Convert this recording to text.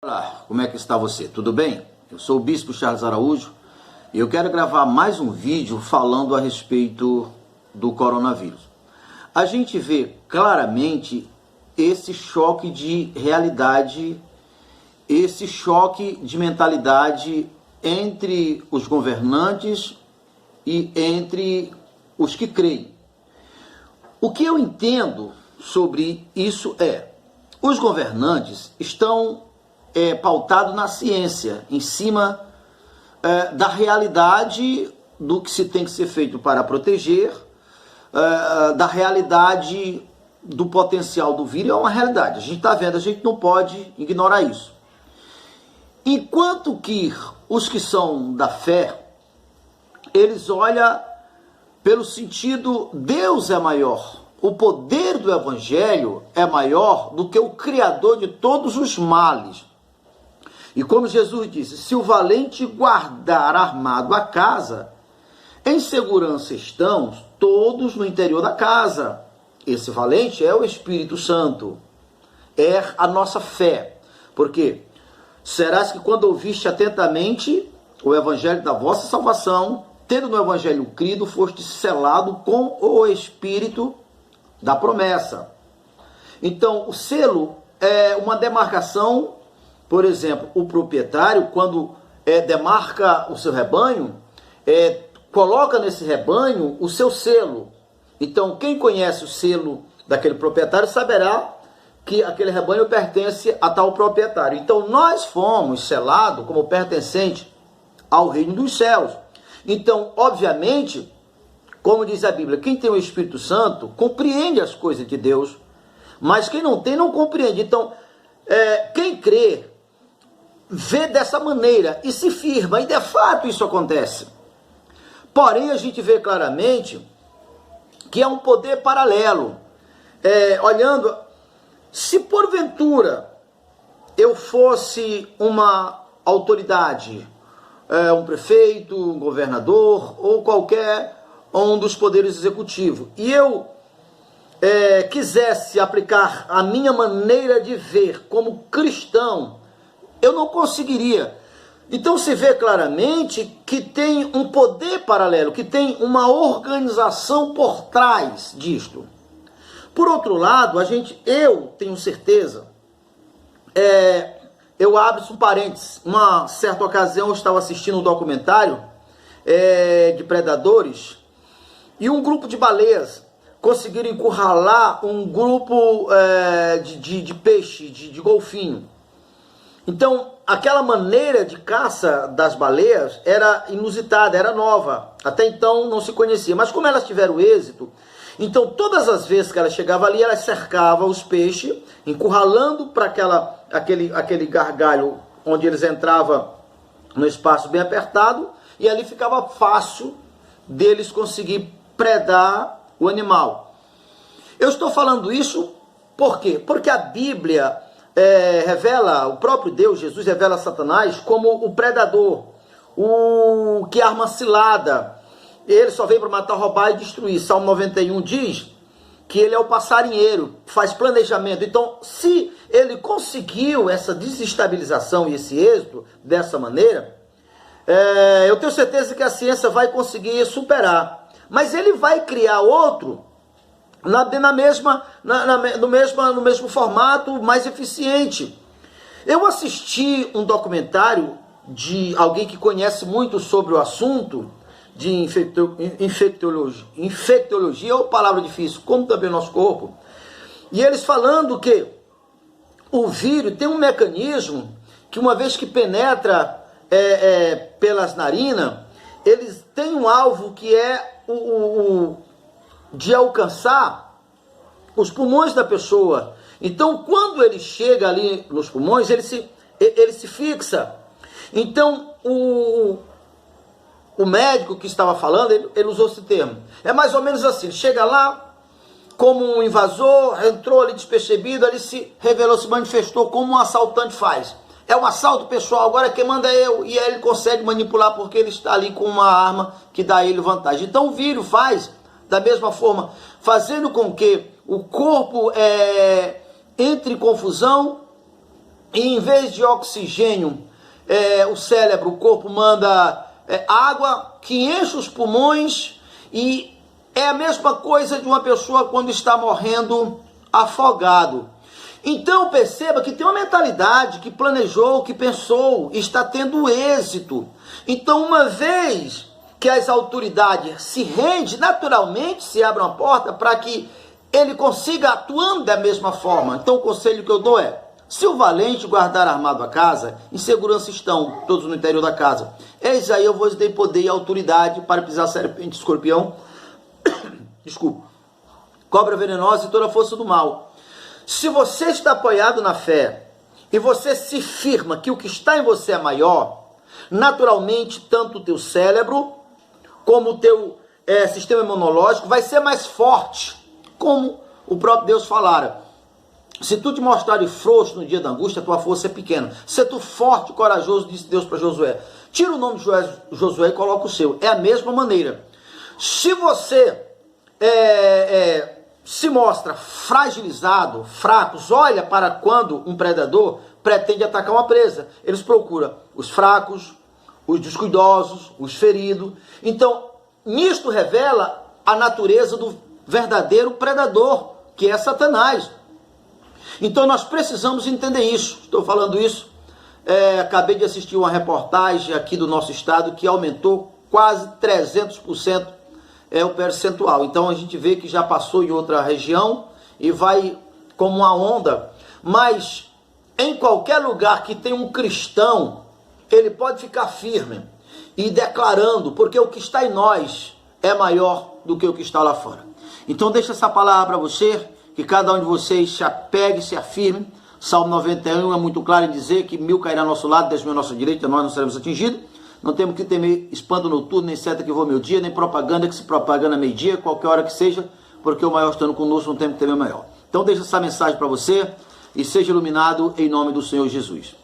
Olá, como é que está você? Tudo bem? Eu sou o Bispo Charles Araújo e eu quero gravar mais um vídeo falando a respeito do coronavírus. A gente vê claramente esse choque de realidade, esse choque de mentalidade entre os governantes e entre os que creem. O que eu entendo sobre isso é, os governantes estão pautados na ciência, em cima da realidade do que se tem que ser feito para proteger, da realidade do potencial do vírus. É uma realidade, a gente está vendo, a gente não pode ignorar isso. Enquanto que os que são da fé, eles olham pelo sentido, Deus é maior, o poder do evangelho é maior do que o criador de todos os males. E como Jesus disse, se o valente guardar armado a casa, em segurança estão todos no interior da casa. Esse valente é o Espírito Santo, é a nossa fé. Porque serás que quando ouviste atentamente o evangelho da vossa salvação, tendo no evangelho crido, foste selado com o Espírito da promessa. Então, o selo é uma demarcação. Por exemplo, o proprietário, quando demarca o seu rebanho, coloca nesse rebanho o seu selo. Então, quem conhece o selo daquele proprietário saberá que aquele rebanho pertence a tal proprietário. Então, nós fomos selados como pertencente ao reino dos céus. Então, obviamente, como diz a Bíblia, quem tem o Espírito Santo compreende as coisas de Deus, mas quem não tem, não compreende. Então, quem crê, vê dessa maneira e se firma, e de fato isso acontece. Porém, a gente vê claramente que é um poder paralelo. Olhando, se porventura eu fosse uma autoridade, um prefeito, um governador ou qualquer um dos poderes executivos, e eu quisesse aplicar a minha maneira de ver como cristão, eu não conseguiria. Então se vê claramente que tem um poder paralelo, que tem uma organização por trás disto. Por outro lado, eu tenho certeza, eu abro um parênteses, uma certa ocasião eu estava assistindo um documentário de predadores, e um grupo de baleias conseguiram encurralar um grupo de peixe, de golfinho. Então, aquela maneira de caça das baleias era inusitada, era nova. Até então não se conhecia. Mas como elas tiveram êxito, então todas as vezes que elas chegavam ali, elas cercavam os peixes, encurralando para aquele gargalho onde eles entravam no espaço bem apertado, e ali ficava fácil deles conseguir predar o animal. Eu estou falando isso por quê? Porque a Bíblia revela, o próprio Deus, Jesus, revela Satanás como o predador, o que arma cilada. Ele só veio para matar, roubar e destruir. Salmo 91 diz que ele é o passarinheiro, faz planejamento. Então, se ele conseguiu essa desestabilização e esse êxito dessa maneira, eu tenho certeza que a ciência vai conseguir superar. Mas ele vai criar outro no mesmo formato, mais eficiente. Eu assisti um documentário de alguém que conhece muito sobre o assunto de infectologia, ou palavra difícil, como também o nosso corpo, e eles falando que o vírus tem um mecanismo que, uma vez que penetra pelas narinas, eles têm um alvo que é de alcançar os pulmões da pessoa. Então, quando ele chega ali nos pulmões, ele se fixa. Então, o médico que estava falando, ele usou esse termo. É mais ou menos assim, ele chega lá como um invasor, entrou ali despercebido, ali se revelou, se manifestou como um assaltante faz. É um assalto, pessoal, agora quem manda é eu. E aí ele consegue manipular porque ele está ali com uma arma que dá a ele vantagem. Então o vírus faz da mesma forma, fazendo com que o corpo entre em confusão e em vez de oxigênio, o cérebro, o corpo manda água que enche os pulmões, e é a mesma coisa de uma pessoa quando está morrendo afogado. Então perceba que tem uma mentalidade que planejou, que pensou, está tendo êxito. Então, uma vez que as autoridades se rendem, naturalmente se abre uma porta para que ele consiga atuando da mesma forma. Então o conselho que eu dou é: se o valente guardar armado a casa, em segurança estão todos no interior da casa. Eis aí eu vos dei poder e autoridade para pisar serpente, escorpião, desculpa, cobra venenosa e toda a força do mal. Se você está apoiado na fé e você se firma que o que está em você é maior, naturalmente tanto o teu cérebro como o teu sistema imunológico vai ser mais forte, como o próprio Deus falara. Se tu te mostrares frouxo no dia da angústia, a tua força é pequena. Se tu forte e corajoso, disse Deus para Josué. Tira o nome de Josué e coloca o seu. É a mesma maneira. Se você se mostra fragilizado, fraco, olha para quando um predador pretende atacar uma presa. Eles procuram os fracos, os descuidosos, os feridos. Então, nisto revela a natureza do verdadeiro predador, que é Satanás. Então nós precisamos entender isso. Estou falando isso, acabei de assistir uma reportagem aqui do nosso estado que aumentou quase 300% o percentual. Então a gente vê que já passou em outra região e vai como uma onda. Mas em qualquer lugar que tem um cristão, ele pode ficar firme e declarando, porque o que está em nós é maior do que o que está lá fora. Então deixa essa palavra para você, que cada um de vocês se apegue, se afirme. Salmo 91 é muito claro em dizer que 1000 cairá ao nosso lado, 10.000 à nossa direita, nós não seremos atingidos. Não temos que temer espanto noturno, nem seta que voa meio-dia, nem propaganda que se propaga a meio-dia, qualquer hora que seja, porque o maior estando conosco, não temos que temer o maior. Então deixa essa mensagem para você e seja iluminado em nome do Senhor Jesus.